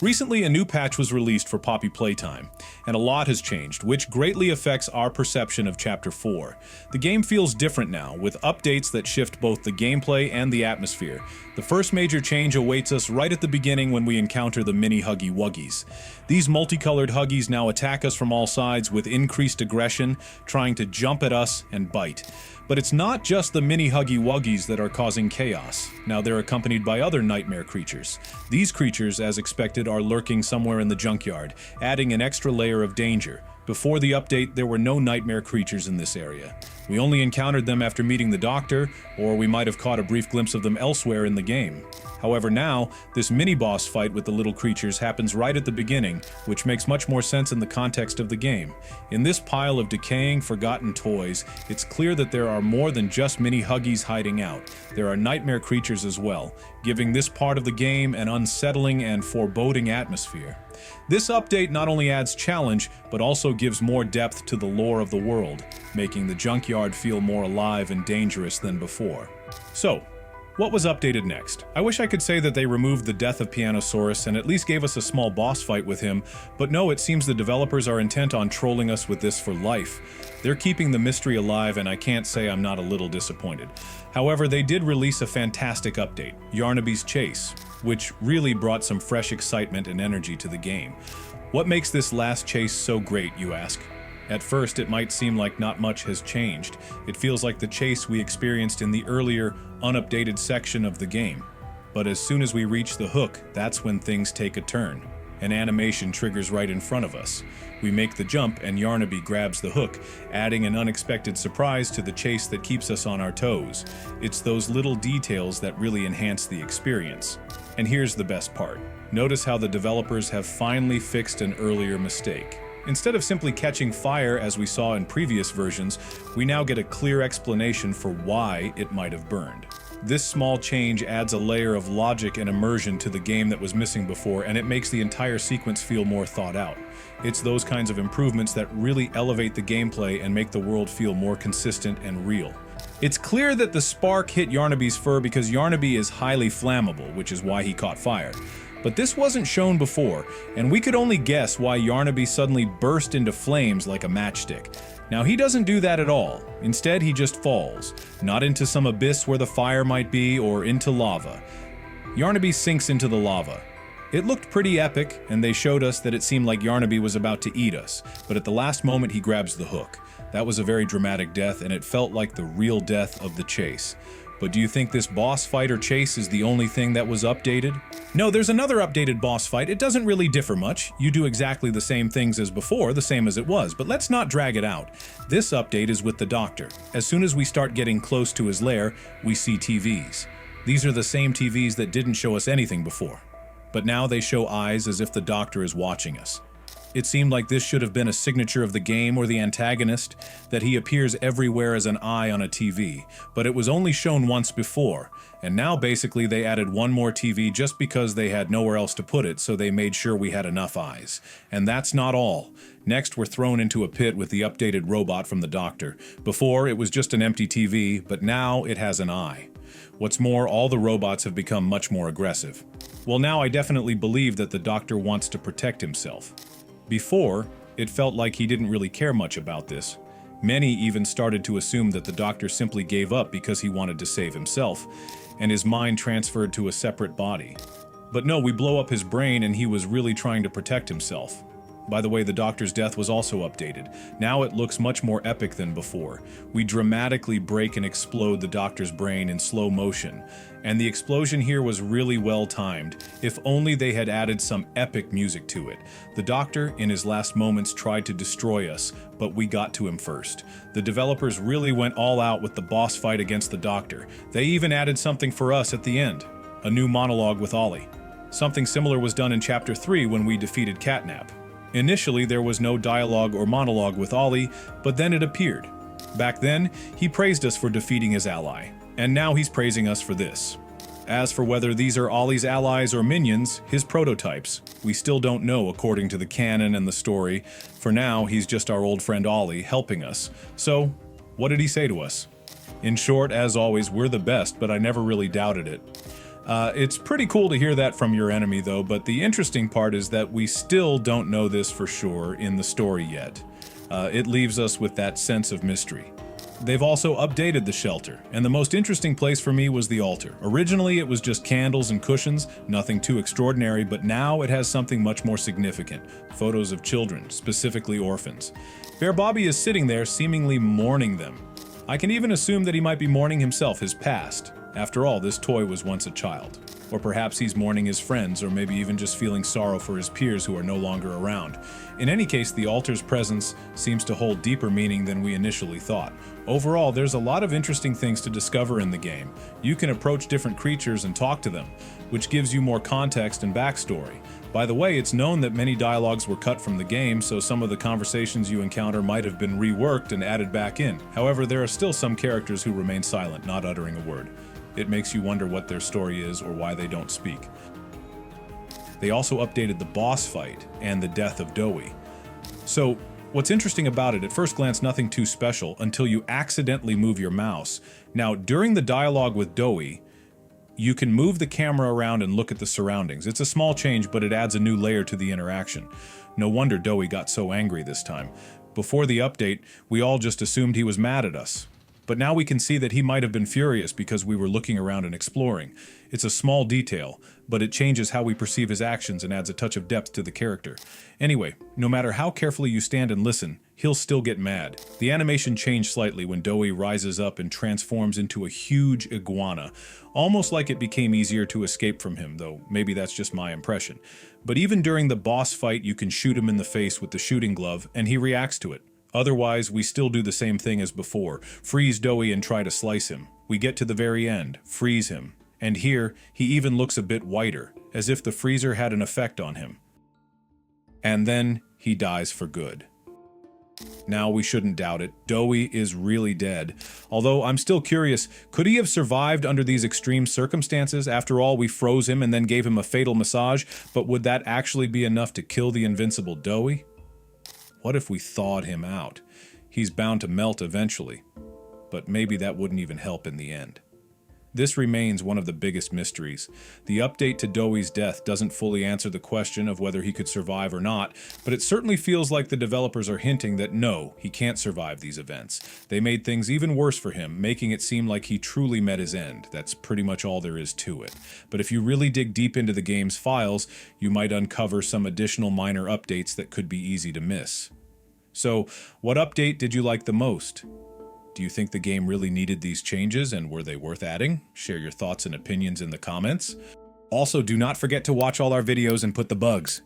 Recently, a new patch was released for Poppy Playtime, and a lot has changed, which greatly affects our perception of Chapter 4. The game feels different now, with updates that shift both the gameplay and the atmosphere. The first major change awaits us right at the beginning when we encounter the mini Huggy Wuggies. These multicolored Huggies now attack us from all sides with increased aggression, trying to jump at us and bite. But it's not just the mini Huggy Wuggies that are causing chaos. Now they're accompanied by other nightmare creatures. These creatures, as expected, are lurking somewhere in the Junkyard, adding an extra layer of danger. Before the update, there were no nightmare creatures in this area. We only encountered them after meeting the Doctor, or we might have caught a brief glimpse of them elsewhere in the game. However, now, this mini-boss fight with the little creatures happens right at the beginning, which makes much more sense in the context of the game. In this pile of decaying, forgotten toys, it's clear that there are more than just mini Huggies hiding out. There are nightmare creatures as well, giving this part of the game an unsettling and foreboding atmosphere. This update not only adds challenge, but also gives more depth to the lore of the world, making the Junkyard feel more alive and dangerous than before. So, what was updated next? I wish I could say that they removed the death of Pianosaurus and at least gave us a small boss fight with him, but no, it seems the developers are intent on trolling us with this for life. They're keeping the mystery alive, and I can't say I'm not a little disappointed. However, they did release a fantastic update, Yarnaby's Chase, which really brought some fresh excitement and energy to the game. What makes this last chase so great, you ask? At first, it might seem like not much has changed. It feels like the chase we experienced in the earlier, unupdated section of the game. But as soon as we reach the hook, that's when things take a turn. An animation triggers right in front of us. We make the jump and Yarnaby grabs the hook, adding an unexpected surprise to the chase that keeps us on our toes. It's those little details that really enhance the experience. And here's the best part. Notice how the developers have finally fixed an earlier mistake. Instead of simply catching fire as we saw in previous versions, we now get a clear explanation for why it might have burned. This small change adds a layer of logic and immersion to the game that was missing before, and it makes the entire sequence feel more thought out. It's those kinds of improvements that really elevate the gameplay and make the world feel more consistent and real. It's clear that the spark hit Yarnaby's fur because Yarnaby is highly flammable, which is why he caught fire. But this wasn't shown before, and we could only guess why Yarnaby suddenly burst into flames like a matchstick. Now, he doesn't do that at all. Instead, he just falls, not into some abyss where the fire might be, or into lava. Yarnaby sinks into the lava. It looked pretty epic, and they showed us that it seemed like Yarnaby was about to eat us, but at the last moment he grabs the hook. That was a very dramatic death, and it felt like the real death of the chase. But do you think this boss fight or chase is the only thing that was updated? No, there's another updated boss fight. It doesn't really differ much. You do exactly the same things as before, the same as it was, but let's not drag it out. This update is with the Doctor. As soon as we start getting close to his lair, we see TVs. These are the same TVs that didn't show us anything before. But now they show eyes as if the Doctor is watching us. It seemed like this should have been a signature of the game or the antagonist, that he appears everywhere as an eye on a TV, but it was only shown once before, and now basically they added one more TV just because they had nowhere else to put it, so they made sure we had enough eyes. And that's not all. Next, we're thrown into a pit with the updated robot from the Doctor. Before, it was just an empty TV, but now it has an eye. What's more, all the robots have become much more aggressive. Well, now I definitely believe that the Doctor wants to protect himself. Before, it felt like he didn't really care much about this. Many even started to assume that the Doctor simply gave up because he wanted to save himself, and his mind transferred to a separate body. But no, we blow up his brain and he was really trying to protect himself. By the way, the Doctor's death was also updated. Now it looks much more epic than before. We dramatically break and explode the Doctor's brain in slow motion. And the explosion here was really well timed. If only they had added some epic music to it. The Doctor, in his last moments, tried to destroy us, but we got to him first. The developers really went all out with the boss fight against the Doctor. They even added something for us at the end. A new monologue with Ollie. Something similar was done in Chapter 3 when we defeated Catnap. Initially, there was no dialogue or monologue with Ollie, but then it appeared. Back then, he praised us for defeating his ally, and now he's praising us for this. As for whether these are Ollie's allies or minions, his prototypes, we still don't know according to the canon and the story. For now, he's just our old friend Ollie helping us. So, what did he say to us? In short, as always, we're the best, but I never really doubted it. It's pretty cool to hear that from your enemy, though, but the interesting part is that we still don't know this for sure in the story yet. It leaves us with that sense of mystery. They've also updated the shelter, and the most interesting place for me was the altar. Originally, it was just candles and cushions, nothing too extraordinary, but now it has something much more significant. Photos of children, specifically orphans. Bear Bobby is sitting there, seemingly mourning them. I can even assume that he might be mourning himself, his past. After all, this toy was once a child. Or perhaps he's mourning his friends, or maybe even just feeling sorrow for his peers who are no longer around. In any case, the altar's presence seems to hold deeper meaning than we initially thought. Overall, there's a lot of interesting things to discover in the game. You can approach different creatures and talk to them, which gives you more context and backstory. By the way, it's known that many dialogues were cut from the game, so some of the conversations you encounter might have been reworked and added back in. However, there are still some characters who remain silent, not uttering a word. It makes you wonder what their story is or why they don't speak. They also updated the boss fight and the death of Doey. So, what's interesting about it, at first glance nothing too special until you accidentally move your mouse. Now, during the dialogue with Doey, you can move the camera around and look at the surroundings. It's a small change, but it adds a new layer to the interaction. No wonder Doey got so angry this time. Before the update, we all just assumed he was mad at us. But now we can see that he might have been furious because we were looking around and exploring. It's a small detail, but it changes how we perceive his actions and adds a touch of depth to the character. Anyway, no matter how carefully you stand and listen, he'll still get mad. The animation changed slightly when Doey rises up and transforms into a huge iguana, almost like it became easier to escape from him, though maybe that's just my impression. But even during the boss fight, you can shoot him in the face with the shooting glove, and he reacts to it. Otherwise, we still do the same thing as before, freeze Doey and try to slice him. We get to the very end, freeze him, and here, he even looks a bit whiter, as if the freezer had an effect on him. And then, he dies for good. Now we shouldn't doubt it, Doey is really dead. Although I'm still curious, could he have survived under these extreme circumstances? After all, we froze him and then gave him a fatal massage, but would that actually be enough to kill the invincible Doey? What if we thawed him out? He's bound to melt eventually, but maybe that wouldn't even help in the end. This remains one of the biggest mysteries. The update to Doey's death doesn't fully answer the question of whether he could survive or not, but it certainly feels like the developers are hinting that no, he can't survive these events. They made things even worse for him, making it seem like he truly met his end. That's pretty much all there is to it. But if you really dig deep into the game's files, you might uncover some additional minor updates that could be easy to miss. So, what update did you like the most? Do you think the game really needed these changes, and were they worth adding? Share your thoughts and opinions in the comments. Also, do not forget to watch all our videos and put the bugs